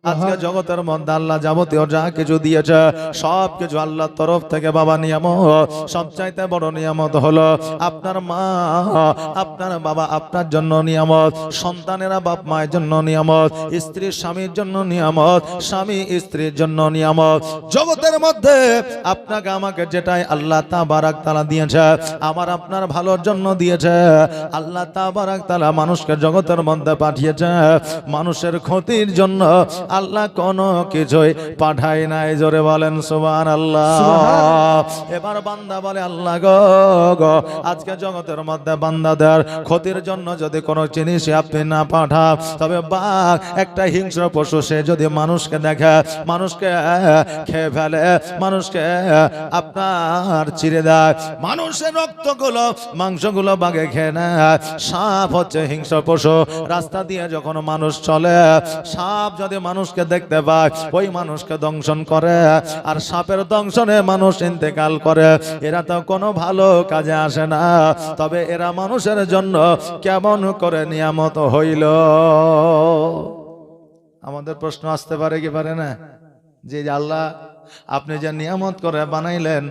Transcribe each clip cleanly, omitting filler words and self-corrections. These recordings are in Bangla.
আজকে জগতের মধ্যে আল্লাহ যাবতীয় যা কিছু দিয়েছে সব কিছু আল্লাহর তরফ থেকে বাবা নিয়ামত। সবচাইতে বড় নিয়ামত হলো আপনার মা, আপনার বাবা আপনার জন্য নিয়ামত, সন্তানেরা বাপ মায়ের জন্য নিয়ামত, স্ত্রী স্বামীর জন্য নিয়ামত, স্বামী স্ত্রীর জন্য নিয়ামত। জগতের মধ্যে আপনাকে আমাকে যেটাই আল্লাহ তাবারাক তাআলা দিয়েছে আমার আপনার ভালোর জন্য দিয়েছে। আল্লাহ তাবারাক তাআলা মানুষকে জগতের মধ্যে পাঠিয়েছে মানুষের ক্ষতির জন্য। আল্লাহ কোনো কিছুই পাঠায় নাই। জোরে বলেন সুবহানাল্লাহ। এবার বান্দা বলে আল্লাহ গো আজকে জগতের মধ্যে বান্দাদের ক্ষতির জন্য যদি কোনো জিনিস আপনি না পাঠান, তবে বাঘ একটা হিংস্র পশু, সে যদি মানুষকে দেখে মানুষকে খেয়ে ফেলে, মানুষকে আপনার চিরে দেয়, মানুষের রক্তগুলো মাংসগুলো বাঘে খেয়ে নেয়। সাপ হচ্ছে হিংস্র পশু। রাস্তা দিয়ে যখন মানুষ চলে সাপ যদি মানুষকে দেখতে পায় ওই মানুষকে দংশন করে, আর সাপের দংশনে মানুষ ইন্তেকাল করে। এরা তো কোনো ভালো কাজে আসে না, তবে এরা মানুষের জন্য কেমন করে নিয়ামত হইল। আমাদের প্রশ্ন আসতে পারে কি পারে না, যে আল্লাহ আপনি যে নিয়ামত করে বানাইলেন,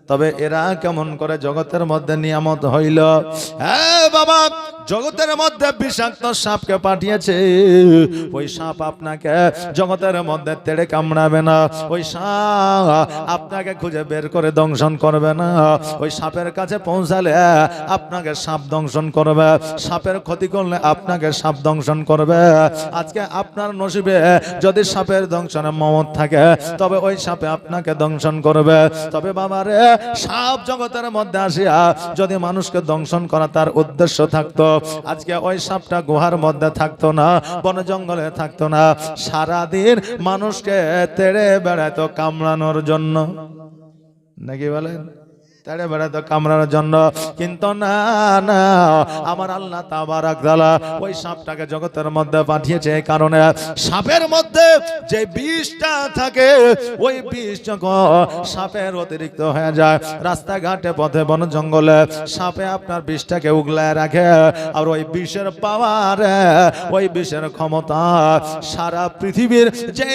তবে এরা কেমন করে জগতের মধ্যে নিয়ামত হইল। হ্যাঁ বাবা, জগতের মধ্যে বিষাক্ত সাপকে পাঠিয়েছে। ওই সাপ আপনাকে জগতের মধ্যে তেড়ে কামড়াবে না, ওই সাপ আপনাকে খুঁজে বের করে দংশন করবে না। ওই সাপের কাছে পৌঁছালে আপনাকে সাপ দংশন করবে, সাপের ক্ষতি করলে আপনাকে সাপ দংশন করবে। আজকে আপনার নসিবে যদি সাপের দংশনে মমত থাকে, তবে ওই সাপে আপনাকে দংশন করবে। তবে বাবারে, সাপ জগতের মধ্যে আসিয়া যদি মানুষকে দংশন করা তার উদ্দেশ্য থাকতো, আজকে ওই সাপটা গুহার মধ্যে থাকতো না, বন জঙ্গলে থাকতো না, সারাদিন মানুষকে তেড়ে বেড়াতো কামড়ানোর জন্য। নাকি বলেন? তেড়ে বেড়াতো কামড়ানোর জন্য। কিন্তু না না, আমার আল্লাহ তাবারাক তাআলা ওই সাপটাকে জগতের মধ্যে পাঠিয়েছে এই কারণে, সাপের মধ্যে যে বিষটা থাকে ওই বিষ যখন সাপের অতিরিক্ত হয়ে যায়, রাস্তাঘাটে পথে বন জঙ্গলে সাপে আপনার বিষটাকে উগলায় রাখে। আর ওই বিষের পাওয়ার, ওই বিষের ক্ষমতা সারা পৃথিবীর যে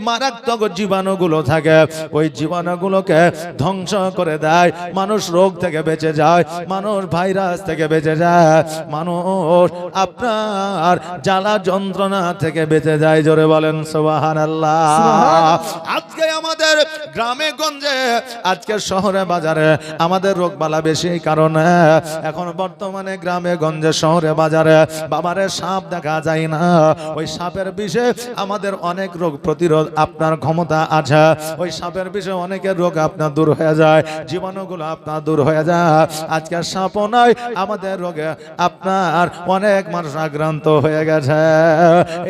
মারাত্মক জীবাণুগুলো থাকে ওই জীবাণুগুলোকে ধ্বংস করে দেয়। মানুষ রোগ থেকে বেঁচে যায়, মানুষ ভাইরাস থেকে বেঁচে যায়, মানুষ আপনার জ্বালা যন্ত্রণা থেকে বেঁচে যায়। জোরে বলেন সুবহানাল্লাহ। আজকে আমাদের গ্রামে গঞ্জে, আজকে শহরে বাজারে আমাদের রোগ বালা বেশি, কারণে এখন বর্তমানে গ্রামে গঞ্জে শহরে বাজারে বাবারে সাপ দেখা যায় না। ওই সাপের বিষে আমাদের অনেক রোগ প্রতিরোধ আপনার ক্ষমতা আছে। ওই সাপের বিষে অনেকের রোগ আপনার দূর হয়ে যায়, জীবাণুগুলো আপনার দূর হয়ে যায়। আজকে সাপও নয়, আমাদের রোগে আপনার অনেক মানুষ আক্রান্ত হয়ে গেছে।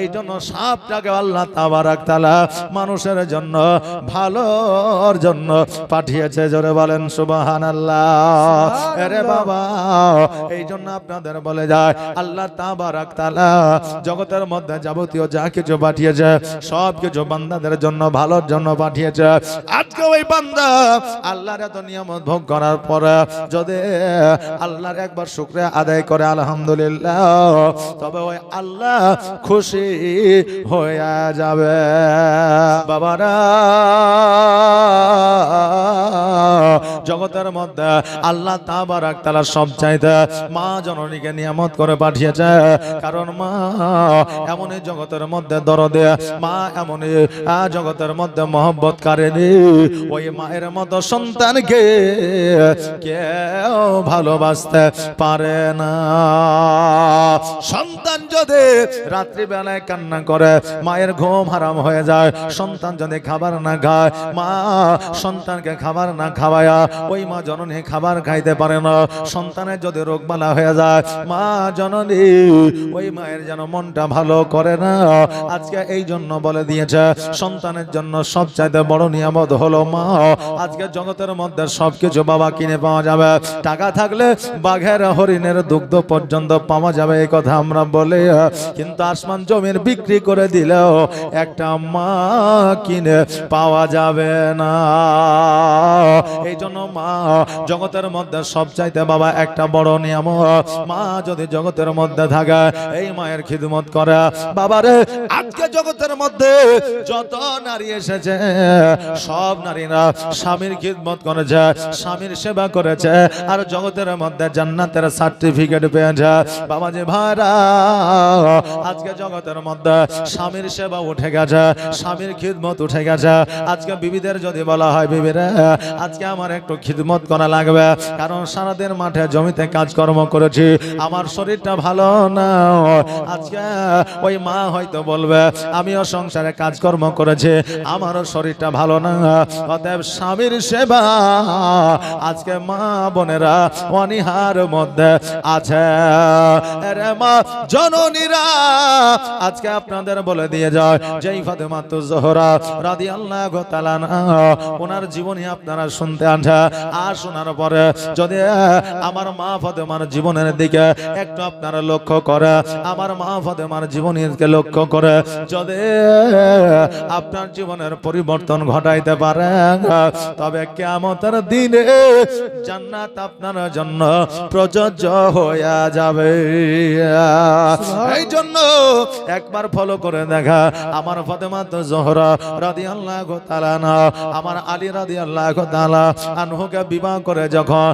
এই জন্য সাপটাকে আল্লাহ তাবারাক তাআলা মানুষের জন্য ভালোর জন্য পাঠিয়েছে। জোরে বলেন সুবহানাল্লাহ। আরে বাবা, এই জন্য আপনাদের বলে যায় আল্লাহ তাবারাক তাআলা জগতের মধ্যে যাবতীয় যা কিছু পাঠিয়েছে সব কিছু বান্দাদের জন্য ভালোর জন্য পাঠিয়েছে। আজকে ওই বান্দা আল্লাহর এত নিয়ামত ভোগ করার পরে যদি আল্লাহর একবার শুকরিয়া আদায় করে আলহামদুলিল্লাহ, তবে ওই আল্লাহ খুশি হয়ে যাবে। বাবারা, জগতের মধ্যে আল্লাহ তাবারাক তাআলা সবচাইতে মা জননীকে নিয়ামত করে পাঠিয়েছে। কারণ মা এমনই জগতের মধ্যে দরদে, মা এমনই জগতের মধ্যে মহব্বত কারেনি। ওই মায়ের মতো সন্তানকে কেউ ভালোবাসতে পারে না। সন্তান যদি রাত্রিবেলায় কান্না করে মায়ের ঘুম হারাম হয়ে যায়, সন্তান যদি খাবার না খায়, মা সন্তানকে খাবার না খাওয়ায়া ওই মা জননী খাবার খাইতে পারে না। সন্তানের যদি রোগবালা হয়ে যায়, মা জননী ওই মায়ের যেন মনটা ভালো করে না। আজকে এই জন্য বলে দিয়েছে সন্তানের জন্য সবচাইতে বড় নিয়ামত হলো মা। আজকে জগতের মধ্যে সবকিছু বাবা কিনে পাওয়া যাবে, টাকা থাকলে বাঘের হরিণের দুগ্ধ পর্যন্ত পাওয়া যাবে, এই কথা আমরা বলি। কিন্তু আসমান জমির বিক্রি করে দিলেও একটা মা কিনে পাওয়া যাবে না। এই জন্য মা জগতের মধ্যে সবচাইতে বাবা একটা বড় নিয়ামত। মা যদি জগতের মধ্যে থাকে, এই মায়ের খিদমত করে বাবারে। আজকে জগতের মধ্যে যত নারী এসেছে সব নারীরা স্বামীর খিদমত করেছে, স্বামীর সেবা করেছে, আর জগতের মধ্যে জান্নাতের সার্টিফিকেট পেয়েছে। বাবাজি ভাইরা, আজকে জগতের মধ্যে স্বামীর সেবা উঠে গেছে, স্বামীর খিদমত উঠে গেছে। আজকে বিবিদের যদি বলা হয়, বিবিরা আজকে আমার একটু খিদমত করা লাগবে, কারণ সারাদিন মাঠে জমিতে কাজকর্ম করেছি, আমার শরীরটা ভালো না। আজকে ওই মা হয়তো বলবে, আমিও সংসারে কাজকর্ম করেছি, আমারও শরীরটা ভালো না। অতএব স্বামীর সেবা আজকে মা বোনেরা অনিহার মধ্যে আছে। আরে মা জননীরা, আজকে আপনাদের বলে দিয়ে যায়, যেই ফাতেমাতুজ জোহরা রাদিয়াল্লাহু তাআলা ওনার জীবনী আপনারা শুনতে আনছে, আর শোনার পরে যদি আমার মা ফাতেমার জীবনের দিকে একটু আপনারা লক্ষ্য করে, আমার মা ফাতেমার জীবনীকে লক্ষ্য করে যদি আপনার জীবনের পরিবর্তন ঘটাইতে পারেন, তবে কিয়ামতের দিনে জান্নাত আপনার জন্য প্রযোজ্য হয়ে যাবে। এই জন্য একবার ফলো করে দেখা, আমার ফাতেমাতুজ জোহরা রাদিয়াল্লাহু তাআলা আমার আলী রাদিয়াল্লাহু তাআলা আনহুকে বিবাহ করে যখন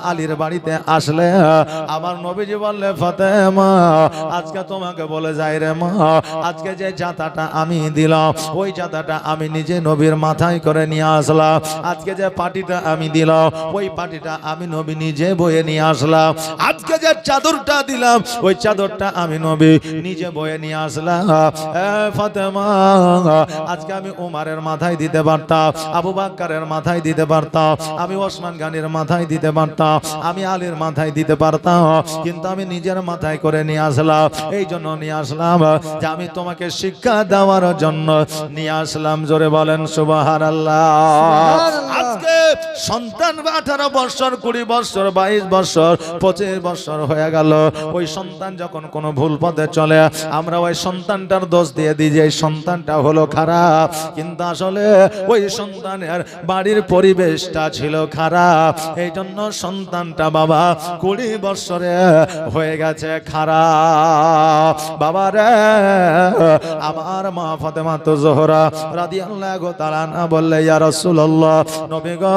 আলীর বাড়িতে আসলে, আমার নবীজি বললে, ফাতেমা আজকে তোমাকে বলে যাই রে মা, আজকে যে জাতাটা আমি দিলাম, ওই জাতাটা আমি নিজে নবীর মাথায় করে নিয়ে আসলাম। আজকে যে পাটিটা আমি দিলাম, ওই পাটিটা আমি নবী নিজে বয়ে নিয়ে আসলাম। আজকে যে চাদরটা দিলাম, ওই চাদরটা আমি নবী নিজে বয়ে নিয়ে আসলাম। ফাতেমা আজকে আমি উমারের মাথায় দিতে পারতাম, আবু বকরের মাথায় দিতে পারতাম, আমি ওসমান গনির মাথায় দিতে পারতাম, আমি আলীর মাথায় দিতে পারতাম, কিন্তু আমি নিজের মাথায় করে নিয়ে আসলাম। এই জন্য নিয়ে আসলাম যে আমি তোমাকে শিক্ষা দেওয়ার জন্য নিয়ে আসলাম। জোরে বলেন সুবহানাল্লাহ। আজকে সন্তান 18 বছর, 20 বছর, 22 বছর, 25 বছর হয়ে গেল, ওই সন্তান যখন কোনো ভুল পথে চলে, আমরা ওই সন্তানটার দোষ দিয়ে দিই যে এই সন্তানটা হলো খারাপ, কিন্তু আসলে ওই সন্তানের বাড়ির পরিবেশটা ছিল খারাপ। এই জন্য সন্তানটা বাবা 20 বছরে হয়ে গেছে খারাপ। বাবা রে, আমার মা ফাতেমাতুজ জোহরা রাদিয়াল্লাহু তাআলা বললে, ইয়া রাসূলুল্লাহ, নবী গো,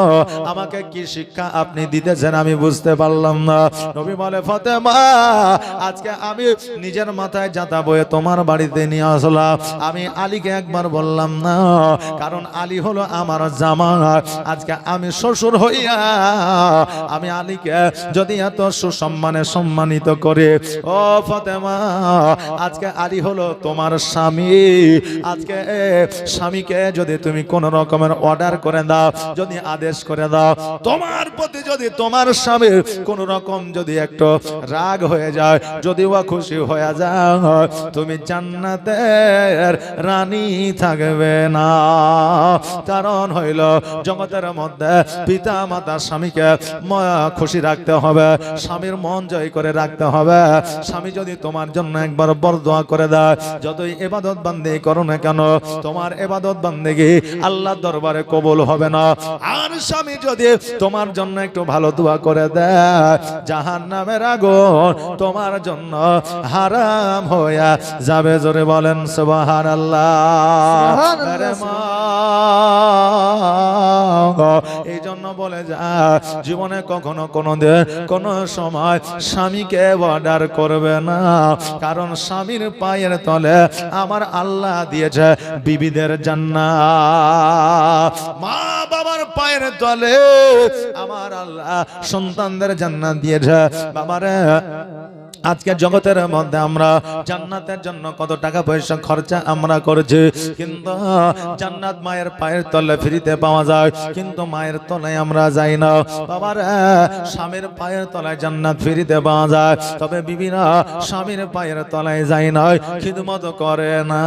আমাকে কি শিক্ষা আপনি দিতেছেন আমি বুঝতে পারলাম না। নবী বলে, ফাতেমা আজকে আমি নিজের মাথায় জাতা বয়ে তোমার বাড়িতে নিয়ে আসলাম। আমি আলীকে একবার বললাম না, কারণ আলী হলো আমার জামাই। আজকে আমি শ্বশুর হইয়া আমি আলীকে যদি এত সুসম্মানে সম্মানিত করে, ও ফাতেমা আজকে আলী হলো তোমার স্বামী। আজকে স্বামীকে যদি তুমি কোন রকমের অর্ডার করে দাও, যদি আদেশ করে দাও, তোমার প্রতি যদি তোমার স্বামীর কোন রকম যদি একটু রাগ হয়ে যায়, যদি ও খুশি হয়ে যায়, তুমি জান্নাতের রানী থাকবে না। কারণ হইল জগতের মধ্যে পিতা মাতা স্বামীকে খুশি রাখতে হবে, স্বামীর মন জয় করে রাখতে হবে। স্বামী যদি তোমার জন্য একবার বরদোয়া করে দেয়, যতই ইবাদত বান্দেগি করো না কেন, তোমার ইবাদত বান্দেগি আল্লাহর দরবারে কবুল হবে না। আর স্বামী যদি তোমার জন্য একটু ভালো দোয়া করে দেয়, জাহান্নামের আগুন তোমার জন্য হারাম হয়ে যাবে। জোরে বলেন সুবহানাল্লাহ। এই জন্য বলে যা, জীবনে কখনো কোনোদিন কোনো সময় স্বামীকে অর্ডার করবে না, কারণ স্বামীর পায়ের তলে আমার আল্লাহ দিয়েছে বিবিদের জান্নাত। মা বাবার পায়ের তলে আমার আল্লাহ সন্তানদের জান্নাত দিয়েছে। বাবারে, আজকে জগতের মধ্যে আমরা জান্নাতের জন্য কত টাকা পয়সা খরচা আমরা করেছি, কিন্তু জান্নাত মায়ের পায়ের তলে ফ্রিতে পাওয়া যায়, কিন্তু মায়ের তলায় আমরা যাই না। বাবার স্বামীর পায়ের তলায় জান্নাত ফ্রিতে পাওয়া যায়, তবে বিবিরা স্বামীর পায়ের তলায় যায় না, খিদমত করে না।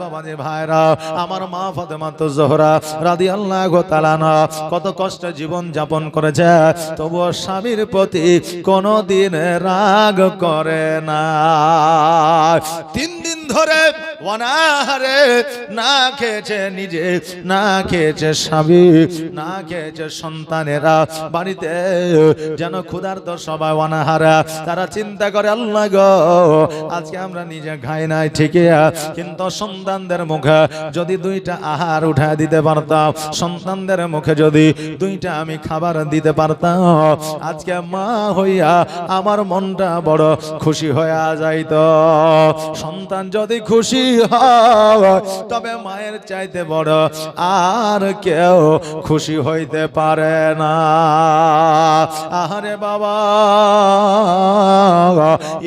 বাবাজি ভাইরা, আমার মা ফাতেমাতুজ জোহরা রাদিয়াল্লাহু তাআলা কত কষ্টে জীবন যাপন করেছে, তবুও স্বামীর প্রতি কোন দিন রাগ করে না। 3 দিন ধরে অনাহারে না খেয়েছে নিজে, না খেয়েছে স্বামী, না খেয়েছে সন্তানেরা, বাড়িতে যেন ক্ষুধার্ত সবাই অনাহারা। তারা চিন্তা করে আল্লাহ গো আজকে আমরা নিজে খাই নাই ঠিকই, কিন্তু সন্তানদের মুখে যদি দুইটা আহার উঠায় দিতে পারতাম, সন্তানদের মুখে যদি দুইটা আমি খাবার দিতে পারতাম, আজকে মা হইয়া আমার মনটা বড় খুশি হয়ে যাইত। সন্তান যদি খুশি হয় তবে মায়ের চাইতে বড় আর কেউ খুশি হইতে পারে না। আহারে বাবা,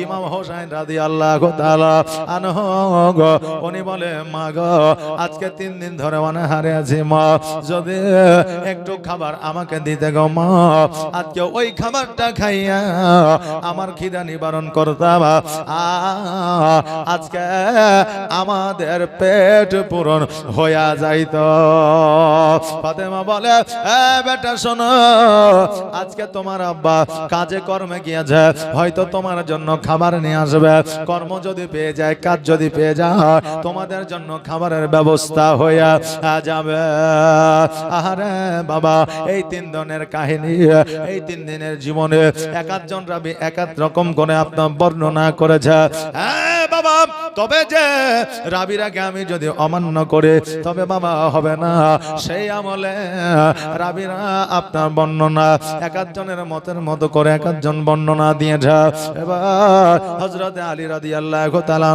ইমাম হোসেন রাদিয়াল্লাহু তাআলা আনহু উনি বলে মা গো আজকে 3 দিন ধরে অনাহারে আছি মা, যদি একটু খাবার আমাকে দিতে গো মা, আজকে ওই খাবারটা খাইয়া আমার খিদা নিবারণ করতাম, আজকে আমাদের পেট পূরণ হইয়া যাইত। ফাতেমা বলে এ বেটা শোনো, আজকে তোমার আব্বা কাজে কর্মে গিয়েছে, হয়তো তোমার জন্য খাবার নিয়ে আসবে, কর্ম যদি পেয়ে যায়, কাজ যদি পেয়ে যায়, তোমাদের জন্য খাবারের ব্যবস্থা হইয়া যাবে। আরে বাবা, এই 3 দিনের কাহিনী, এই 3 দিনের জীবনে এক একজন রাবী এক এক রকম করে আপনার বর্ণনা করেছে। হ্যাঁ বাবা, তবে যে রাবীরাকে আমি যদি অমান্য করে তবে বাবা হবে না। সেই আমলে রাবীরা আপনার বর্ণনা এক একজনের মতের মতো করে এক একজন বর্ণনা দিয়েছে। এবার হযরতে আলী রাদিয়াল্লাহু তাআলা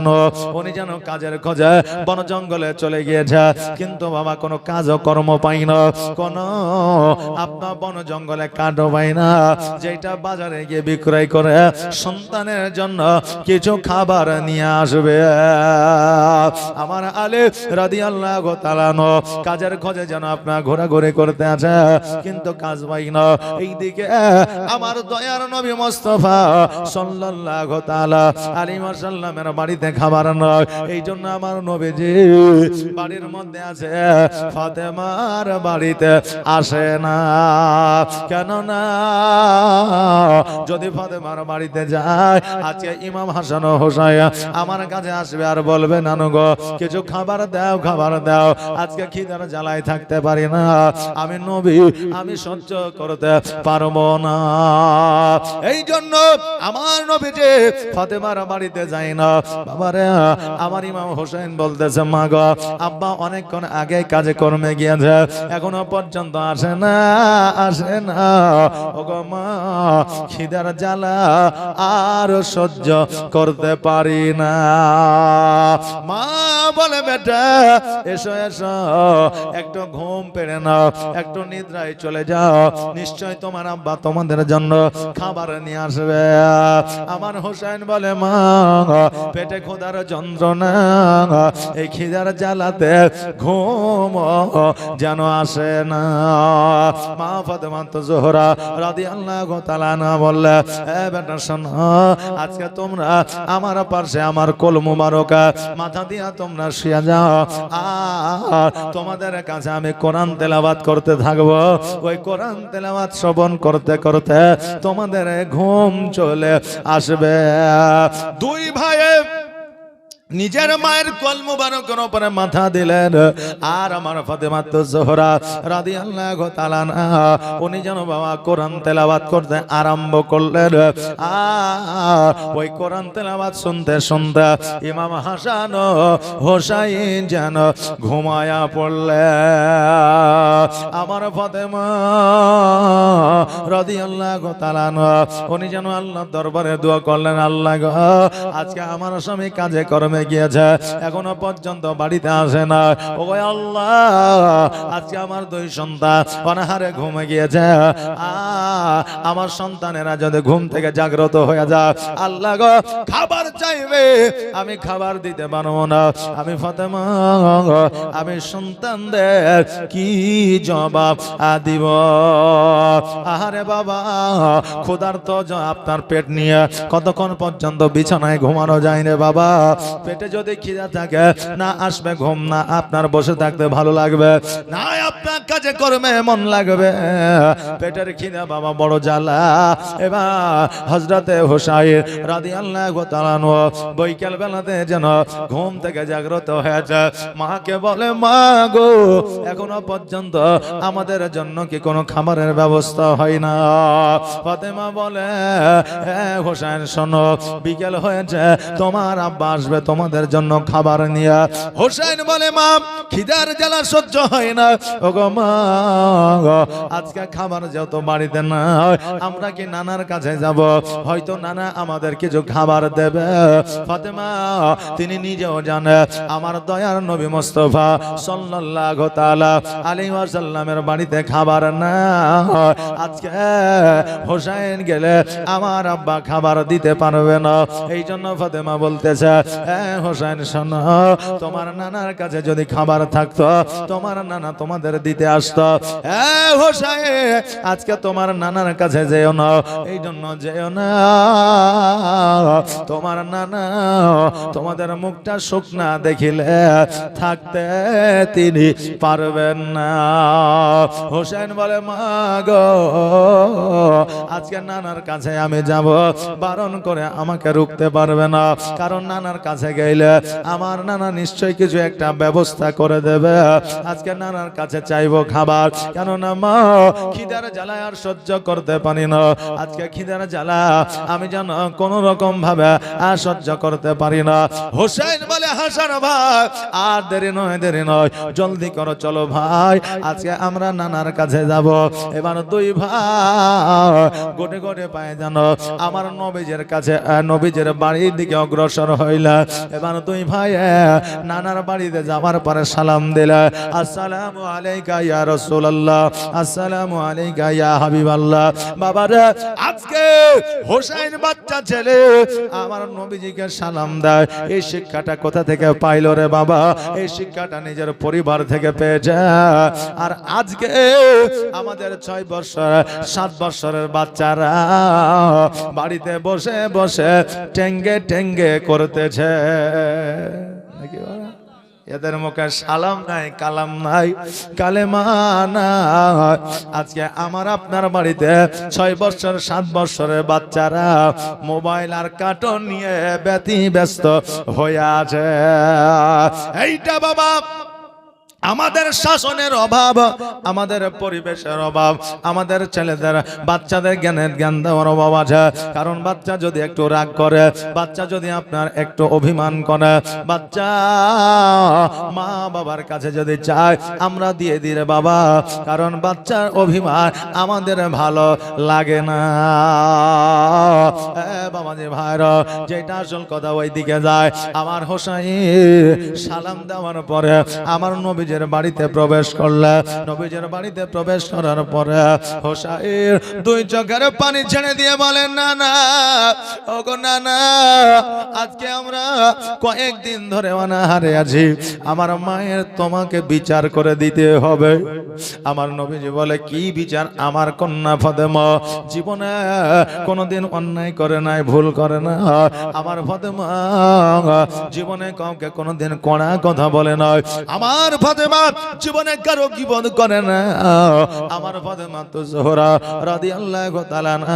উনি যেন কাজের খোঁজে বন জঙ্গলে চলে গিয়েছে, কিন্তু বাবা কোনো কাজ কর্ম পাই না, কোন আপনার বন জঙ্গলে কাঠও পাই না, যেটা বাজারে গিয়ে বিক্রয় করে সন্তানের জন্য কিছু খাবার নিয়ে আসবে। আমার আলী রাদিয়াল্লাহু তাআলা কাজের খোঁজে যেন আপনার ঘোরাঘুরি করতে আছে, কিন্তু কাজ পাই না। এইদিকে আমার দয়ার নবী মুস্তাফা সাল্লাল্লাহু তাআলা আলাইহি ওয়াসাল্লামের বাড়িতে খাবার নয়, এই জন্য আমার নবীজি বাড়ির মধ্যে আছে, ফাতেমার বাড়িতে আসে না। কেন না? যদি ফাতেমার বাড়িতে যায়, আজকে ইমাম হাসান ও হোসাইন আমার কাছে আসবে আর বলবে নানু গো কিছু খাবার দাও, খাবার দাও, আজকে খিদার জ্বালায় থাকতে পারি না, আমি নবী আমি সহ্য করতে পারবো না। এই জন্য আমার নবীজি ফাতেমার বাড়িতে যায় না। বাবারে, আমার ইমাম হোসেন বলতেছে মা গো আব্বা অনেকক্ষণ আগে কাজে কর্মে গিয়েছে, এখনো পর্যন্ত আসে না, আসে না। ওগো মা, খিদার জ্বালা আর সহ্য করতে পারি না। মা বলে বেটা এসো এসো, একটু ঘুম পেড়ে নাও, একটু নিদ্রায় চলে যাও, নিশ্চয় তোমার আব্বা তোমাদের জন্য খাবার নিয়ে আসবে। আমার হোসেন বলে মা পেটে ক্ষুধার যন্ত্রণা, এই খিদার জ্বালাতে ঘুম যেন আসে না। মা ফাতেমা জোহরা রাদিয়াল্লাহু তাআলা আনহা বললে এ বেটা শোনো, আজকে তোমরা আমার পাশে আমার কোল মুবারকা মাথা দিয়া তোমরা শুয়ে যাও, আর তোমাদের কাছে আমি কোরআন তেলাওয়াত করতে থাকবো। ওই কোরআন তেলাওয়াত শ্রবণ করতে করতে তোমাদের ঘুম চলে আসবে। 2 ভাইয়ে নিজের মায়ের কোল মুবারকের উপরে মাথা দিলেন, আর আমার ফাতেমা জোহরা রাদিয়াল্লাহু তাআলা আনহা উনি যেন বাবা কোরআন তেলাওয়াত করতে আরম্ভ করলেন। আর ওই কোরআন তেলাওয়াত শুনতে শুনতে ইমাম হাসান ও হোসাইন যেন ঘুমায়া পড়লেন। আমার ফাতেমা রাদিয়াল্লাহু তাআলা আনহা উনি যেন আল্লাহর দরবারে দোয়া করলেন, আল্লাহ গো আজকে আমার স্বামী কাজে কর্মে গিয়েছে, এখনো পর্যন্ত বাড়িতে আসে না। ও আল্লাহ, আজকে আমার 2 সন্তান অনাহারে ঘুমে গিয়েছে, আমার সন্তানেরা যদি ঘুম থেকে জাগ্রত হয়ে যায়, আল্লাহ গো খাবার চাইবে, আমি খাবার দিতে পারবো না। আমি ফাতেমা আমি সন্তানদের কি জবাব দিব? আহারে বাবা, ক্ষুধার্ত আপনার পেট নিয়ে কতক্ষণ পর্যন্ত বিছানায় ঘুমানো যায় না বাবা। পেটে যদি খিদা থাকে, না আসবে ঘুম, না আপনার বসে থাকতে ভালো লাগবে, না আপনার কাজে কর্মে মন লাগবে, পেটের খিদা বাবা বড় জ্বালা। এবার হযরতে হুসাইন রাদিয়াল্লাহু তাআলা আনহু বৈকাল বেলাতে যেন ঘুম থেকে জাগ্রত হয়েছে, মাকে বলে মা গো এখনো পর্যন্ত আমাদের জন্য কি কোনো খাবারের ব্যবস্থা হয় না? ফাতেমা বলে হ্যাঁ হুসাইন শোনো, বিকেল হয়েছে, তোমার আব্বা আসবে তোমাদের জন্য খাবার নিয়ে। হুসাইন বলে মা খিদার জ্বালা সহ্য হয় না, ওগো মা আজকে খাবার যেহেতু বাড়িতে না, আমরা কি নানার কাছে যাব, হয়তো নানা আমাদের কিছু খাবার দেবে। ফাতেমা তিনি নিজেও জানে আমার দয়ার নবী মুস্তাফা সাল্লাল্লাহু তাআলা আলাইহি ওয়াসাল্লামের বাড়িতে খাবার না, আজকে হুসাইন গেলে আমার আব্বা খাবার দিতে পারবে না। এই জন্য ফাতেমা বলতেছে হ্যাঁ হুসাইন শোনো, তোমার নানার কাছে যদি খাবার থাকতো তোমার নানা তোমাদের দিতে আসতো। হ্যাঁ হুসাইন আজকে তোমার নানার কাছে যেও না, এই জন্য যেও না, তোমার নানা তোমাদের মুখটা শুকনা দেখিলে থাকতে তিনি পারবেন না। হুসাইন বলে মা গো আজকে নানার কাছে আমি যাব, বারণ করে আমাকে রুখতে পারবে না, কারণ নানার কাছে গেলে আমার নানা নিশ্চয়ই কিছু একটা ব্যবস্থা করে দেবে। আজকে নানার কাছে চাইবো খাবার, কেননা মা খিদার জ্বালায় আর সহ্য করতে পারি না, আজকে খিদার জ্বালা আমি যেন কোন রকম ভাবে আর সহ্য করতে পারি না। হুসাইন বলে হাসান ভাই আর দেরি নয় জলদি করো, চলো ভাই আজকে আমরা নানার কাছে যাব। এবার দুই ভাই গোটে গোটে পায়ে জানো আমার নবীজের কাছে নবীজের বাড়ির দিকে অগ্রসর হইলা। এবার দুই ভাই নানার বাড়িতে যাওয়ার পরে সালাম দিলা, আসসালামু আলাইকা ইয়া রাসূলুল্লাহ, আসসালামু আলাইকা ইয়া হাবিবাল্লাহ। বাবারে আজকে হুসাইন বাচ্চা ছেলে আমার নবীজিকে সালাম দেয়, এই শিক্ষাটা কোথা থেকে পাইল রে বাবা? এই শিক্ষাটা নিজের পরিবার থেকে পেয়েছে। আর আজকে আমাদের 6 বছর 7 বছরের বাচ্চারা বাড়িতে বসে বসে টেঙ্গে টেঙ্গে করতেছে নাকি বাবা? এদের মুখে সালাম নাই, কালাম নাই, কালেমা নাই। আজকে আমার আপনার বাড়িতে 6 বছর 7 বছরের বাচ্চারা মোবাইল আর কার্টুন নিয়ে ব্যস্ত হয়ে আছে। এইটা বাবা আমাদের শাসনের অভাব, আমাদের পরিবেশের অভাব, আমাদের ছেলেদের বাচ্চাদের জ্ঞান দেওয়ার অভাব আছে। কারণ বাচ্চা যদি একটু রাগ করে, বাচ্চা যদি আপনার একটু অভিমান করে, বাচ্চা মা বাবার কাছে যদি চায় আমরা দিয়ে দিলে বাবা, কারণ বাচ্চার অভিমান আমাদের ভালো লাগে না। বাবাজি ভাইরা যেটা আসল কথা ওই দিকে যায়। আমার হোসাইন সালাম দেওয়ার পরে আমার নবী বাড়িতে প্রবেশ করলে, নবীজের বাড়িতে প্রবেশ করার পরে হোসাইন 2 চোখের পানি ছেড়ে দিয়ে বলেন না না ওগো না না, আজকে আমরা কয়েকদিন ধরে অনাহারে আছি, আমার মায়ের তোমাকে বিচার করে দিতে হবে। আমার নবীজি বলে কি বিচার? আমার কন্যা ফাতেমা জীবনে কোনোদিন অন্যায় করে নাই, ভুল করে না। আমার ফাতেমা জীবনে কাউকে কোনোদিন কড়া কথা বলে না। আমার ফাতেমা জীবনে কারো জীবন করে না। আমার ফাতেমা তো জোহরা রাদিয়াল্লাহু তাআলা না,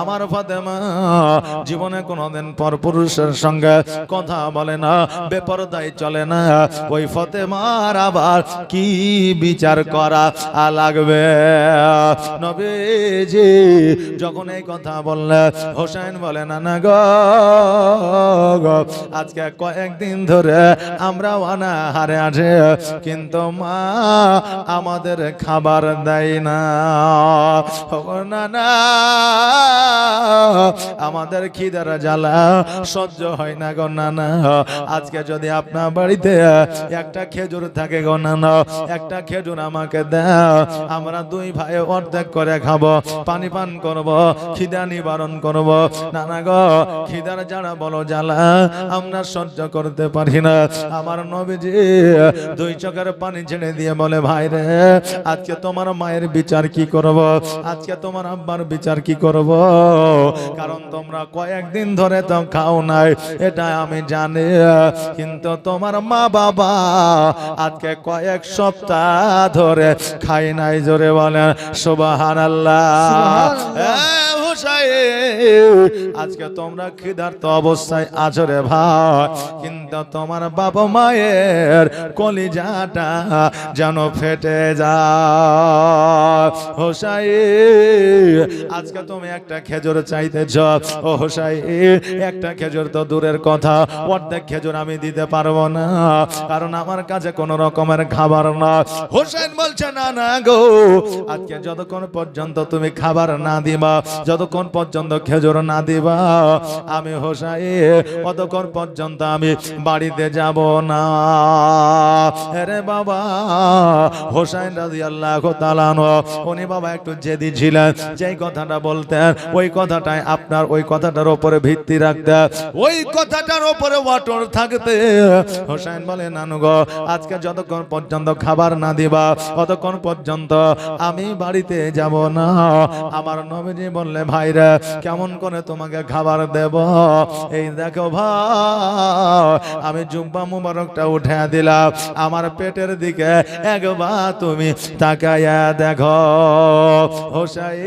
আমার ফাতেমা জীবনে কোনোদিন পরপুরুষের সঙ্গে কথা বলে না, বেপরদায় চলে না। ওই ফাতেমার আবার কি বিচার করা লাগবে? নবীজি যখন এই কথা বললে হোসেন বলে না না গো, আজকে কয়েকদিন ধরে আমরা অনাহারে আছি, কিন্তু মা আমাদের খাবার দেয় না। না না আমাদের খিদার জ্বালা সহ্য হয় না গো না না। আজকে যদি আপনার বাড়িতে একটা খেজুর থাকে গো না না, একটা খেজুর আমাকে দাও, আমরা 2 ভাই অর্ধেক করে খাবো, পানি পান করব, খিদা নিবারণ করব। না না গো খিদার জ্বালা বলো জ্বালা আমরা সহ্য করতে পারি না। আমার নবীজি 2 চোখের চোখের পানি ছেড়ে দিয়ে বলে ভাই রে আজকে তোমার মায়ের বিচার কি করব, আজকে তোমার আব্বার বিচার কি করব, কারণ তোমরা কয়েকদিন ধরে তো খাও নাই এটা আমি জানি, কিন্তু তোমার মা বাবা আজকে কয়েক সপ্তাহ ধরে খাই নাই। জোরে বলেন সুবহানাল্লাহ। আজকে তোমরা ক্ষুধার্ত অবস্থায় আছো রে ভাই, কিন্তু তোমার বাবা মায়ের কলিজাটা যেন ফেটে যায়। হোসাই আজকে তুমি একটা খেজুর চাইতেছ, ও হোসাই একটা খেজুর তো দূরের কথা, অর্ধেক খেজুর আমি দিতে পারবো না, কারণ আমার কাছে কোন রকমের খাবার না। হোসেন বলছে না না গো, আজকে যতক্ষণ পর্যন্ত তুমি খাবার না দিবা, যতক্ষণ পর্যন্ত খেজুর না দিবা, আমি হোসাই ততক্ষণ পর্যন্ত আমি বাড়িতে যাব না। আরে বাবা হোসেন রাদিয়াল্লাহু তাআলা উনি বাবা একটু জেদি ছিলেন, যেই কথাটা বলতেন ওই কথাটাই আপনার ওই কথাটার উপরে ভিত্তি রাখতে, ওই কথাটার উপরে অটল থাকতে। হোসেন বলে নানু গো আজকে যতক্ষণ পর্যন্ত খাবার না দিবা ততক্ষণ পর্যন্ত আমি বাড়িতে যাব না। আমার নবীজি বললে ভাইরা কেমন করে তোমাকে খাবার দেব, এই দেখো ভাই আমি জুব্বা মুবারকটা উঠে দিলাম, আমার পেটের দিকে একবার তুমি তাকায়া দেখো। হোসাই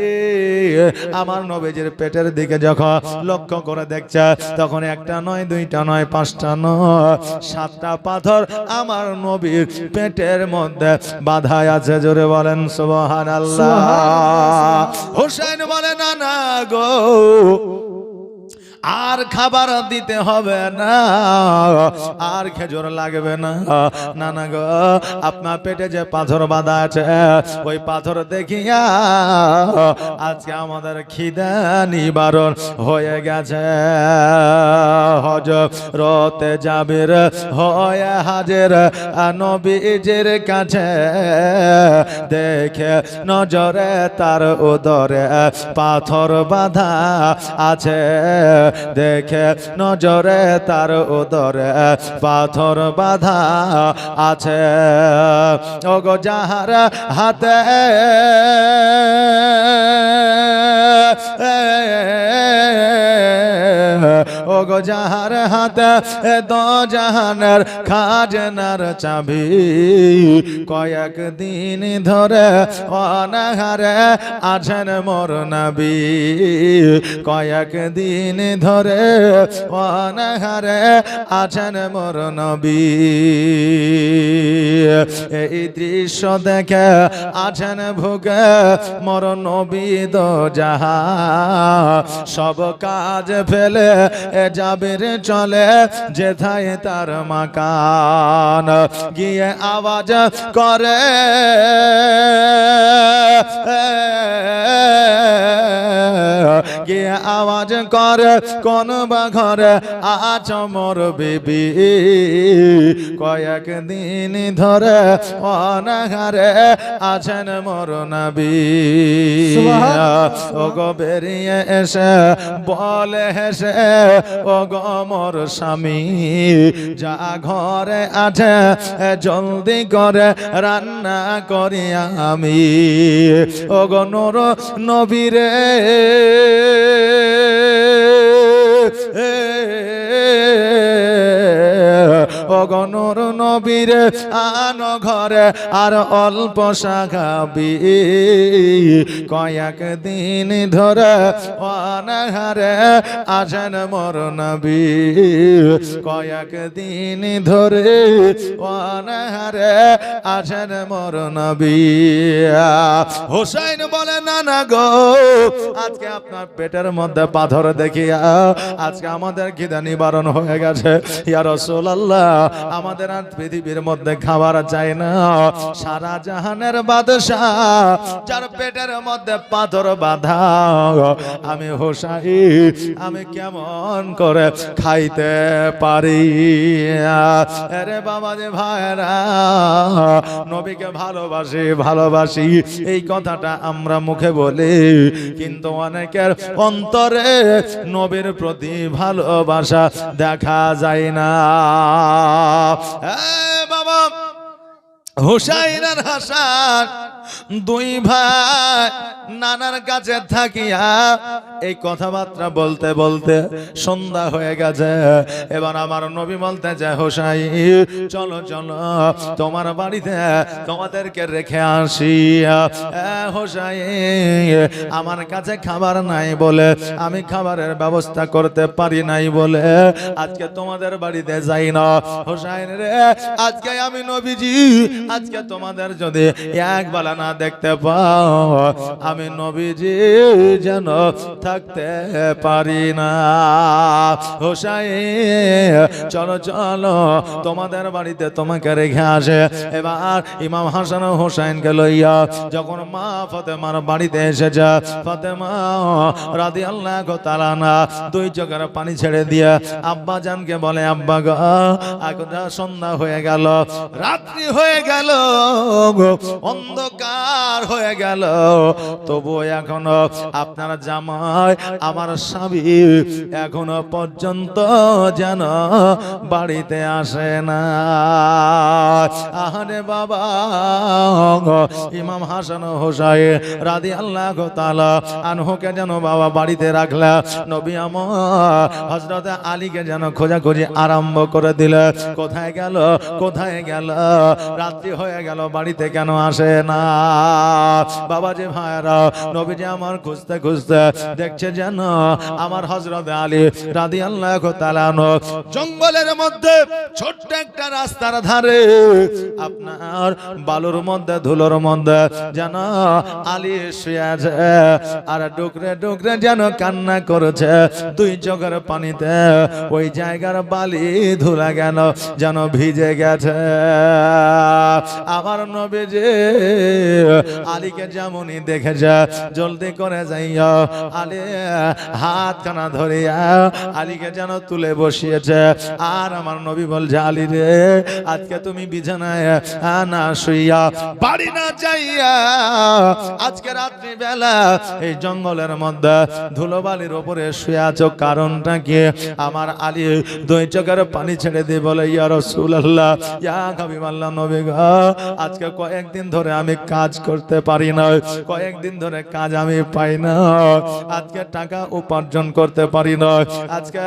আমার নবীজির পেটের দিকে যখন লক্ষ্য করে দেখছে তখন একটা নয় দুইটা নয় পাঁচটা নয় সাতটা পাথর আমার নবীর পেটের মধ্যে বাঁধা আছে। জোরে বলেন সুবহানাল্লাহ। হোসেন বলে না না গো আর খাবার দিতে হবে না, আর খেজুর লাগবে না, না না গো আপনার পেটে যে পাথর বাঁধা আছে ওই পাথর দেখিয়া আজকে আমাদের খিদা নিবারণ হয়ে গেছে। হযরতে জাবির হয়ে হাজির নবীজির কাছে, দেখে নজরে তার উদরে পাথর বাঁধা আছে, দেখে নজরে তার উদরে পাথর বাঁধা আছে। ওগো যাহার হাতে ওগো যাহার হাতে দো জাহানের খাজনার চাবি, কয়েক দিন ধরে অনাহারে আছেন মোর নবী, কয়েক দিন ধরে অনাহারে আছেন মোর নবী। এই দৃশ্য দেখে আছেন ভুগে মোর নবী দো জাহা, সব কাজ ফেলে জাবির চলে যেথায় তার মাকান, গিয়ে আওয়াজ করে গিয়ে আওয়াজ করে কোন বা ঘরে আছ মোর বিবি, কয়েক দিন ধরে অনাহারে আছেন মোর নবী। ও গো বেরিয়ে এসে বলে হেসে ও গো মোর স্বামী, যা ঘরে আছে জলদি করে রান্না করি আমি। ও গো নূর নবীরে ওগো নূর নবীর আন ঘরে আর অল্প শাখাবি, কয়েক দিন ধরে অনাহারে আছেন মোর নবী, কয়েক দিন ধরে অনাহারে আছেন মোর নবী। হোসেন বলে না না গো আজকে আপনার পেটের মধ্যে পাথর দেখিয়া আজকে আমাদের খিদা নিবারণ হয়ে গেছে। ইয়া রাসূলুল্লাহ আমাদের আর পৃথিবীর মধ্যে খাবার চাই না, সারা জাহানের বাদশা যার পেটের মধ্যে পাথর বাঁধা, আমি হোসাই আমি কেমন করে খাইতে পারি। আরে বাবা যে ভাইরা নবীকে ভালোবাসি ভালোবাসি এই কথাটা আমরা মুখে বলি, কিন্তু অনেকের অন্তরে নবীর প্রতি ভালোবাসা দেখা যায় না। বাবা হুসাইন আর হাসান দুই ভাই নানার কাছে থাকিয়া এই কথাবার্তা বলতে বলতে সন্ধ্যা হয়ে গেছে। এবার আমার নবী বলতে যায়, হুসাইন চলো চলো তোমার বাড়িতে তোমাদেরকে রেখে আসি। হুসাইন আমার কাছে খাবার নাই বলে, আমি খাবারের ব্যবস্থা করতে পারি নাই বলে আজকে তোমাদের বাড়িতে যাই না। হুসাইন রে, আজকে আমি নবীজি, আজকে তোমাদের যদি একবেলা না দেখতে পাও, আমি নবীজি যেন থাকতে পারি না। হুসাইন চলো চলো তোমাদের বাড়িতে তোমাকে রেখে আসে। এবার ইমাম হাসান ও হুসাইনকে লইয়া যখন মা ফাতেমার বাড়িতে এসেছে, ফাতেমা রাদিয়াল্লাহু তাআলা আনহা দুই চোখের পানি ছেড়ে দিয়ে আব্বা জানকে বলে, আব্বা গো এখন সন্ধ্যা হয়ে গেল, রাত্রি হয়ে গেল, অন্ধকার হয়ে গেল, তবু এখনো আপনার জামাই আমার স্বামী এখনো পর্যন্ত যেন বাড়িতে আসে না। আহারে বাবা, ইমাম হাসান ও হুসাইন রাদিয়াল্লাহু তাআলা আনহুকে যেন বাবা বাড়িতে রাখলা, নবী আমার হযরত আলীকে যেন খোঁজাখুঁজি আরম্ভ করে দিলে, কোথায় গেল কোথায় গেল, রাত্রি হয়ে গেল বাড়িতে কেন আসে না। বাবা যে ভাইরা, নবীজি আমার খুঁজতে খুঁজতে দেখছে যেন আমার হযরত আলী রাদিয়াল্লাহু তাআলা আনহু জঙ্গলের মধ্যে ছোট্ট একটা রাস্তার ধারে আপনার বালুর মধ্যে ধুলোর মধ্যে যেন আলী শুয়ে আছে, আর ডুকরে ডুকরে যেন কান্না করেছে, দুই চোখের পানিতে ওই জায়গার বালি ধুলা গেল যেন ভিজে গেছে। আমার নবীজি আলীকে যেমনই দেখেছে, জলদি করে যাইয়া আলী হাত কানা ধরিয়া আলীকে যেন তুলে বসিয়েছে। আর আমার নবী বলছে, আলী রে, আজকে তুমি বিছানায় না শুইয়া, বাড়ি না যাইয়া, আজকে রাত্রি বেলা এই জঙ্গলের মধ্যে ধুলোবালির উপরে শুয়ে আছো, কারণটা কি? আমার আলী দুই চোখের পানি ছেড়ে দিয়ে বলে, ইয়া রাসূলুল্লাহ, ইয়া হাবিবাল্লাহ, নবী গো, আজকে কয়েকদিন ধরে আমি কাজ করতে পারি না, কয়েকদিন ধরে কাজ আমি পাই না, আজকে টাকা উপার্জন করতে পারি না, আজকে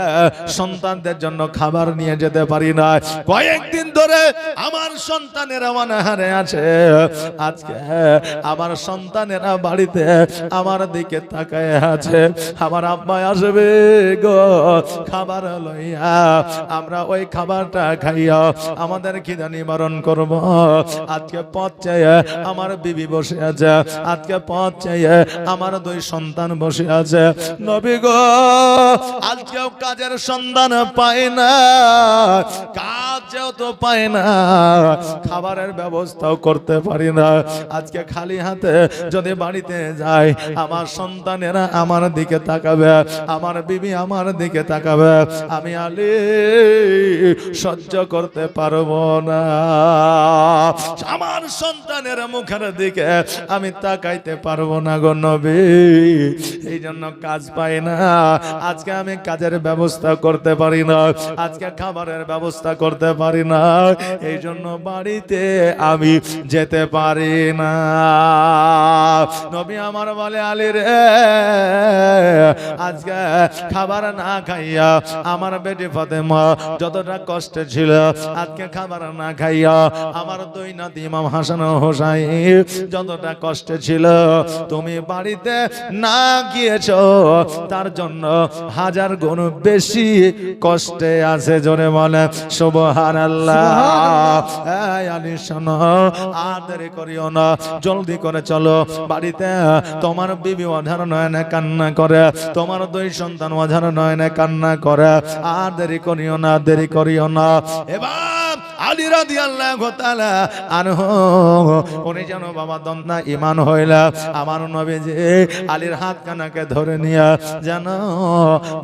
সন্তানদের জন্য খাবার নিয়ে যেতে পারি না, কয়েকদিন ধরে আমার সন্তানেরা অনাহারে আছে, আজকে আমার সন্তানেরা বাড়িতে আমার দিকে তাকায় আছে, আমার আব্বা আসবে গো খাবার লইয়া, আমরা ওই খাবারটা খাইয়া আমাদের খিদা নিবারণ করব। আজকে পথ চাইয়ে আমার বিবি বসে আছে, আজকে পথ চাইয়ে আমার দুই সন্তান বসে আছে, নবী গো আজকেও কাজের সন্ধান পায় না, কাজও তো পায় না, খাবারের ব্যবস্থাও করতে পারি না, আজকে খালি হাতে যদি বাড়িতে যাই আমার সন্তানেরা আমার দিকে তাকাবে, আমার বিবি আমার দিকে তাকাবে, আমি আলী সহ্য করতে পারবো না, আমার সন্তানের মুখের দিকে আমি তাকাইতে পারবো না গো নবী, এই জন্য কাজ পাই না, আজকে আমি কাজের ব্যবস্থা করতে পারি না, আজকে খাবারের ব্যবস্থা করতে পারি না, এই জন্য বাড়িতে আমি যেতে পারি না। নবী আমার বলে, আলী রে, আজকে খাবার না খাইয়া আমার বেটি ফাতেমা যতটা কষ্টে ছিল, আজকে খাবার না খাইয়া আমার দুই নাতি ইমাম হাসান ও হুসাইন যতটা কষ্টে ছিল, তুমি বাড়িতে না গিয়েছো তার জন্য হাজার গুণ বেশি কষ্টে আছে। জোরে বলে সুবহানাল্লাহ। আলী শোনো, আর দেরি করিও না, জলদি করে চলো বাড়িতে, তোমার বিবি অঝার নয়নে কান্না করে, তোমার দুই সন্তান অঝার নয়নে কান্না করে, আর দেরি করিও না, দেরি করিও না। এবার আলী রাদিয়াল্লাহু তাআলা আনহু উনি যেন বাবা দন্না ঈমান হইলা, আমার নবীজি আলীর হাত কানাকে ধরে নিয়ে যেন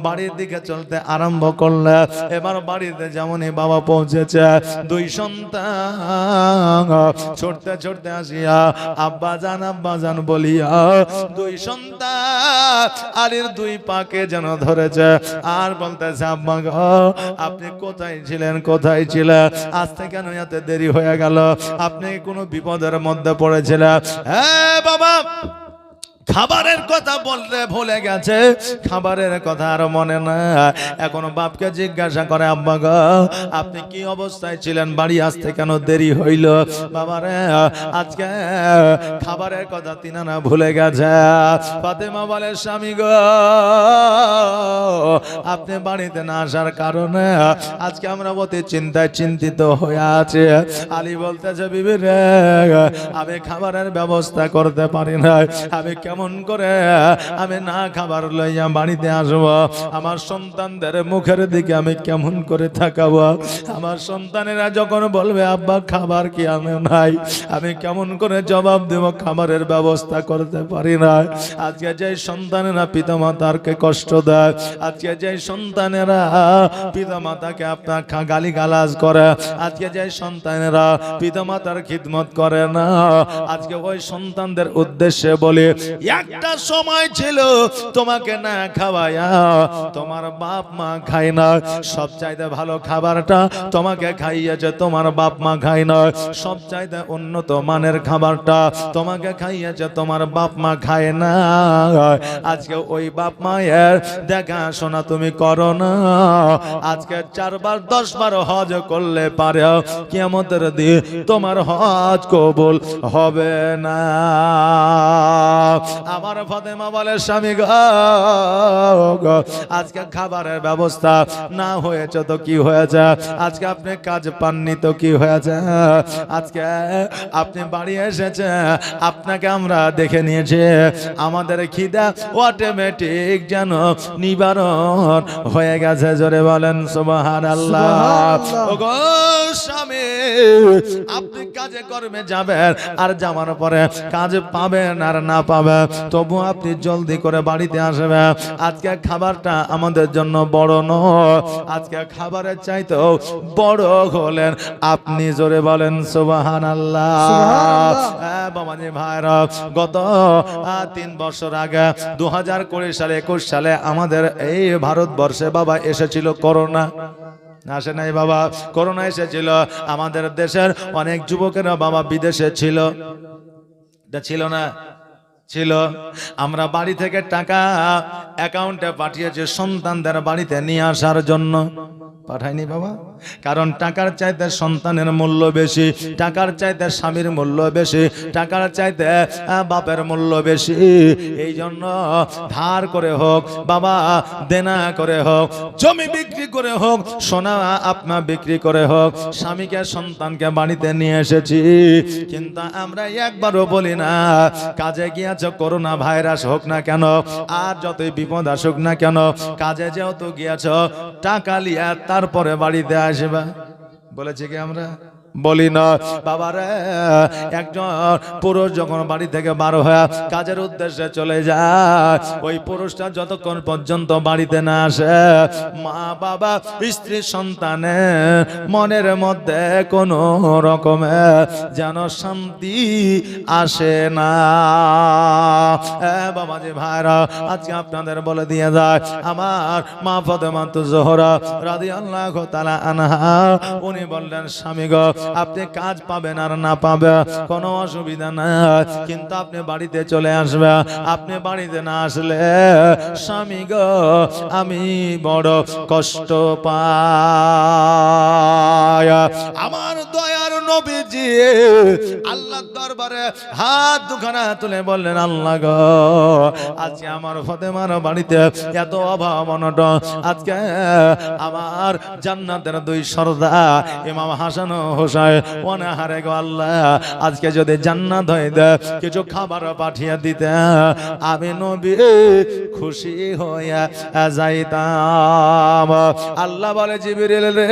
বাড়ির দিকে চলতে আরম্ভ করলে। এবার বাড়িতে যেমনই বাবা পৌঁছেছে, দুই সন্তান ছুটতে ছুটতে আসিয়া আব্বা জান বলিয়া দুই সন্তান আলীর দুই পাকে যেন ধরেছে, আর বলতেছে, আব্বা গো আপনি কোথায় ছিলেন, কোথায় ছিলেন, আজ আসতে কেন এত দেরি হয়ে গেল? আপনি কোনো বিপদের মধ্যে পড়েছিলেন? হ্যাঁ বাবা, খাবারের কথা বলতে ভুলে গেছে, খাবারের কথা আর মনে না। এখন বাপকে জিজ্ঞাসা করে, আব্বা গো আপনি কি অবস্থায় ছিলেন, বাড়ি আসতে কেন দেরি হইল? বাবারে আজকে খাবারের কথা তিনারা ভুলে গেছে। ফাতেমা বলে, স্বামী গো আপনি বাড়িতে না আসার কারণে আজকে আমরা অতি চিন্তায় চিন্তিত হয়ে আছি। আলী বলতেছে, বিবি রে আমি খাবারের ব্যবস্থা করতে পারি না, আমি কেমন করে আমি না খাবার লইয়া বাড়িতে আসবো? আমার সন্তানদের মুখের দিকে আমি কেমন করে তাকাবো? আমার সন্তানেরা যখন বলবে আব্বা খাবার কি আমি নাই, আমি কেমন করে জবাব দেব? খাবারের ব্যবস্থা করতে পারি না। আজকে যে সন্তানেরা পিতা মাতারকে কষ্ট দেয়, আজকে যে সন্তানেরা পিতা মাতাকে আপনার গালি গালাজ করে, আজকে যে সন্তানেরা পিতা মাতার খিদমত করে না, আজকে ওই সন্তানদের উদ্দেশ্যে বলে, একটা সময় ছিল তোমাকে না খাওয়ায়া তোমার বাপ মা খায় না, সবচাইতে ভালো খাবারটা তোমাকে খাইয়েছে তোমার বাপ মা খায় না, সবচাইতে উন্নত মানের খাবারটা তোমাকে খাইয়েছে তোমার বাপ মা খায় না। আজকে ওই বাপ মায়ের দেখাশোনা তুমি করো না। আজকে 4 বার 10 বার হজ করলে পারে কিয়ামতের দিন তোমার হজ কবুল হবে না। আমার ফাতেমা বলে, স্বামী গো আজকে খাবারের ব্যবস্থা না হয়েছে তো কি হয়েছে? আজকে আপনি কাজ পাননি তো কি হয়েছে? আজকে আপনি বাড়ি এসেছে, আপনাকে আমরা দেখে নিয়েছি, আমাদের খিদা অটোমেটিক যেন নিবারণ হয়ে গেছে। জোরে বলেন সুবহানাল্লাহ। ওগো স্বামী, আপনি কাজে কর্মে যাবেন, আর যাওয়ার পরে কাজ পাবেন আর না পাবেন, তবু আপনি জলদি করে বাড়িতে আসবেন। আজকে খাবারটা আমাদের জন্য বড় নয়, আজকে খাবারের চাইতেও বড় হলেন আপনি। জোরে বলেন সুবহানাল্লাহ। বাবাজি ভাইরা, গত 3 বছর আগে 2020 সালে 21 সালে আমাদের এই ভারতবর্ষে বাবা এসেছিল করোনা। আসে নাই বাবা? করোনা এসেছিল, আমাদের দেশের অনেক যুবকেরা বাবা বিদেশে ছিল, ছিল না? ছিল। আমরা বাড়ি থেকে টাকা অ্যাকাউন্টে পাঠিয়েছি সন্তানদের বাড়িতে নিয়ে আসার জন্য। পাঠাইনি বাবা, কারণ টাকার চাইতে সন্তানের মূল্য বেশি, টাকার চাইতে স্বামীর মূল্য বেশি, টাকার চাইতে বাপের মূল্য বেশি। এই জন্য ধার করে হোক বাবা, দেনা করে হোক, জমি বিক্রি করে হোক, সোনা আপনা বিক্রি করে হোক, স্বামীকে সন্তানকে বাড়িতে নিয়ে এসেছি। কিন্তু আমরা একবারও বলি না কাজে গিয়েছে, করোনা ভাইরাস হোক না কেন, আর যতই বিপদ আসুক না কেন, কাজে যেহেতু গিয়েছ টাকা লিয়া তারপরে বাড়িতে আসবা, বলেছি কি আমরা? বলি না বাবারে। একজন পুরুষ যখন বাড়ি থেকে বার হয়ে কাজের উদ্দেশ্যে চলে যায়, ওই পুরুষটা যতক্ষণ পর্যন্ত বাড়িতে না আসে, মা বাবা স্ত্রী সন্তানের মনের মধ্যে কোনো রকমের যেন শান্তি আসে না। বাবাজি ভাইরা, আজকে আপনাদের বলে দিয়ে যায়, আমার মা ফাতেমা জোহরা রাদিয়াল্লাহু তাআলা আনহা, উনি বললেন, স্বামী গো আপনি কাজ পাবেন আর না পাবেন কোনো অসুবিধা নাই, কিন্তু আপনি বাড়িতে চলে আসবেন। আপনি বাড়িতে না আসলে স্বামী গো আমি বড় কষ্ট পাই। আমার দয়ার নবীজি আল্লাহর দরবারে হাত দুখানা তুলে বললেন, আল্লাহ গো আজকে আমার ফাতেমার বাড়িতে এত অভাব অনটন, আজকে আমার জান্নাতের 2 সর্দার ইমাম হাসান ও হোসেন অনাহারে গো আল্লাহ, আজকে যদি জান্নাত হয়ে দেয় কিছু খাবার পাঠিয়ে দিতে আমি নবী খুশি হইয়া যাইতাম। আল্লাহ বলে, জিবরিল রে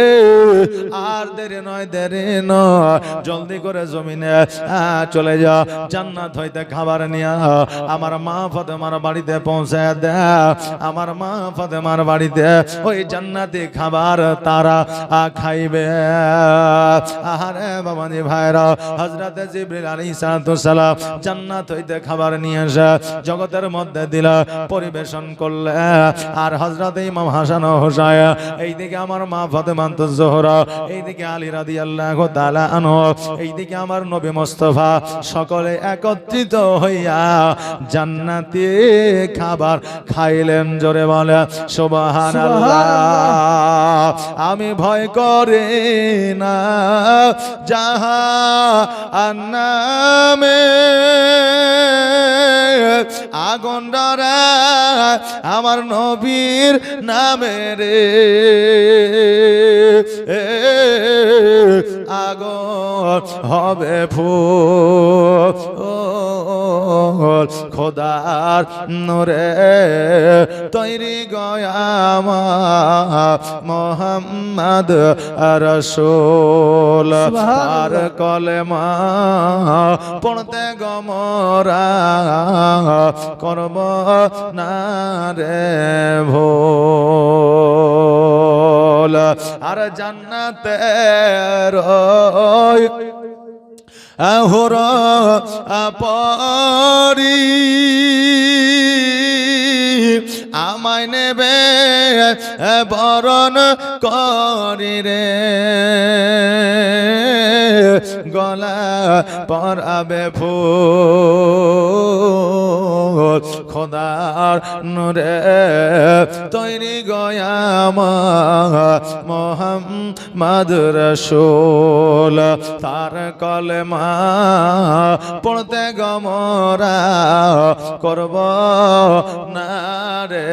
আর দেরি নয়, দেরি নয়, জলদি করে জমিনে চলে যা, জান্নাত হইতে খাবার নিয়ে আমার মা ফাতেমার বাড়িতে পৌঁছায় দে। আমার মা ফাতেমার বাড়িতে ওই জান্নাতি খাবার তারা খাইবে। আরে বাবাজি ভাইরা, হযরতে জিবরিল আলাইহিস সালাম জান্নাত হইতে খাবার নিয়ে এসে জগতের মধ্যে দিল, পরিবেশন করলে। আর হযরত ইমাম হাসান ও হুসাইন, এইদিকে আমার মা ফাতেমা জোহরা, এইদিকে আলী রাদিয়াল্লাহু তাআলা আনহু, এইদিকে আমার নবী মুস্তাফা, সকলে একত্রিত হইয়া জান্নাতি খাবার খাইলেন। জোরে বলে সুবহানাল্লাহ। আমি ভয় করি না জাহান্নামে, আগুন ডরে আমার নবীর নামে রে, আগুন হবে ফুল খোদার নূরে তৈরি গয়ামা মোহাম্মদ রাসূল। তার কলেমা পড়তে গমরা করব না রে ভোল। আর জান্নাতের হুর পরি আমায় নেবে বরণ করি রে, গলা পরাবে ফুল খোদার নূরে তৈরি গয়ামা মোহাম্মদ রাসূল। তার কলেমা পড়তে গমরা করব না রে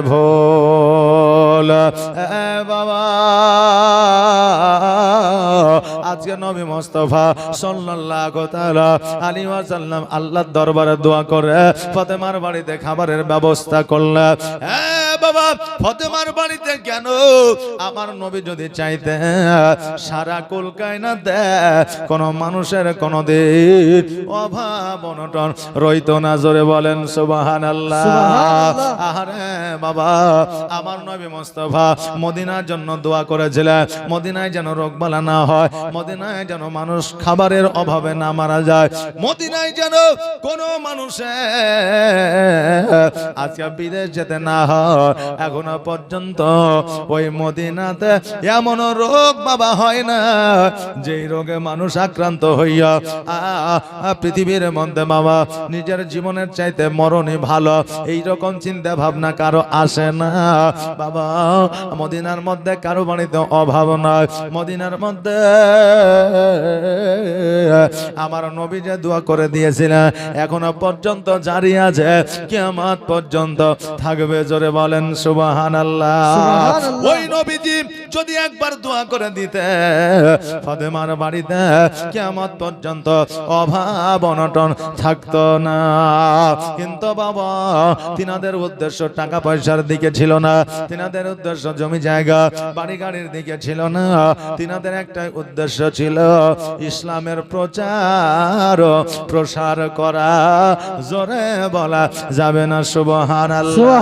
ভোল। বাবা, আজকে নবী মুস্তাফা সাল্লাল্লাহু তাআলা আলাইহি ওয়াসাল্লাম আল্লাহর দরবারে দোয়া করে ফাতেমার বাড়িতে খাবারের ব্যবস্থা করলেন। বাবা, ফাতেমার বাড়িতে কেন? আমার নবী যদি চাইতেন সারা কুল কায়নাতে কোন মানুষের কোনদিন অভাব অনটন রইতো না। জোরে বলেন সুবহানাল্লাহ। আরে বাবা, আমার নবী মুস্তাফা মদিনার জন্য দোয়া করেছিলেন, মদিনায় যেন রোগবালা না হয়, মদিনায় যেন মানুষ খাবারের অভাবে না মারা যায়, মদিনায় যেন কোন মানুষের আজকে বিদেশ যেতে না হয়। এখনো পর্যন্ত ওই মদিনাতে এমন রোগ বাবা হয় না যেই রোগে মানুষ আক্রান্ত হইয়া পৃথিবীর মধ্যে বাবা নিজের জীবনের চাইতে মরণই ভালো, এইরকম চিন্তা ভাবনা কারো আসে না। বাবা, মদিনার মধ্যে কারো বাড়িতে অভাব নয়, মদিনার মধ্যে আমার নবী যে দোয়া করে দিয়েছিলেন এখনো পর্যন্ত জারি আছে, কিয়ামত পর্যন্ত থাকবে। জোরে বলেন সুবহানাল্লাহ। ওই নবীজি যদি একবার দোয়া করে দিতে ফাতেমার বাড়িতে কিয়ামত পর্যন্ত অভাব অনটন থাকতো না। কিন্তু বাবা, তিনাদের উদ্দেশ্য টাকা পয়সার দিকে ছিল না, তিনাদের উদ্দেশ্য জমি জায়গা বাড়ি গাড়ির দিকে ছিল না, তিনাদের একটাই উদ্দেশ্য ছিল ইসলামের প্রচার প্রসার করা। জোরে বলা যাবে না সুবহানাল্লাহ।